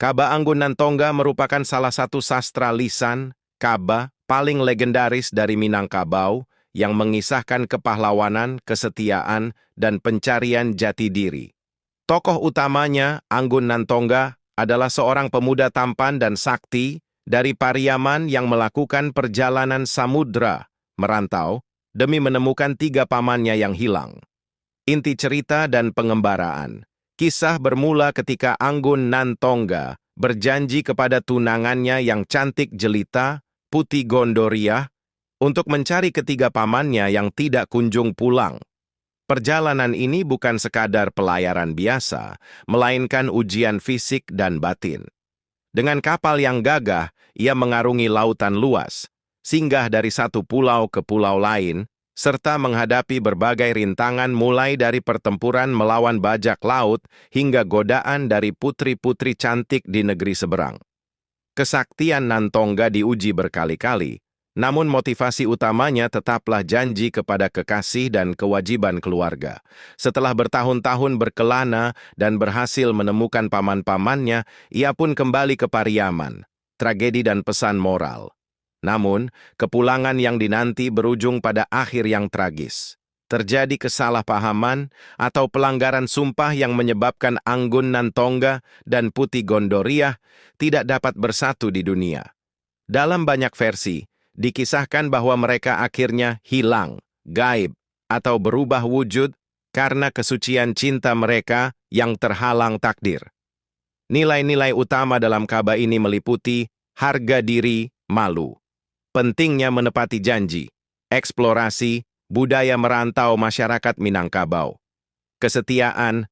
Kaba Anggun Nantongga merupakan salah satu sastra lisan, kaba, paling legendaris dari Minangkabau yang mengisahkan kepahlawanan, kesetiaan, dan pencarian jati diri. Tokoh utamanya, Anggun Nantongga, adalah seorang pemuda tampan dan sakti dari Pariaman yang melakukan perjalanan samudra, merantau, demi menemukan 3 pamannya yang hilang. Inti cerita dan pengembaraan. Kisah bermula ketika Anggun Nantongga berjanji kepada tunangannya yang cantik jelita, Putih Gondoriah, untuk mencari ketiga pamannya yang tidak kunjung pulang. Perjalanan ini bukan sekadar pelayaran biasa, melainkan ujian fisik dan batin. Dengan kapal yang gagah, ia mengarungi lautan luas, singgah dari satu pulau ke pulau lain, serta menghadapi berbagai rintangan mulai dari pertempuran melawan bajak laut hingga godaan dari putri-putri cantik di negeri seberang. Kesaktian Nantongga diuji berkali-kali, namun motivasi utamanya tetaplah janji kepada kekasih dan kewajiban keluarga. Setelah bertahun-tahun berkelana dan berhasil menemukan paman-pamannya, ia pun kembali ke Pariaman. Tragedi dan pesan moral. Namun, kepulangan yang dinanti berujung pada akhir yang tragis. Terjadi kesalahpahaman atau pelanggaran sumpah yang menyebabkan Anggun Nantongga dan Putih Gondoriah tidak dapat bersatu di dunia. Dalam banyak versi, dikisahkan bahwa mereka akhirnya hilang, gaib, atau berubah wujud karena kesucian cinta mereka yang terhalang takdir. Nilai-nilai utama dalam kaba ini meliputi harga diri, malu. Pentingnya menepati janji, eksplorasi, budaya merantau masyarakat Minangkabau. Kesetiaan,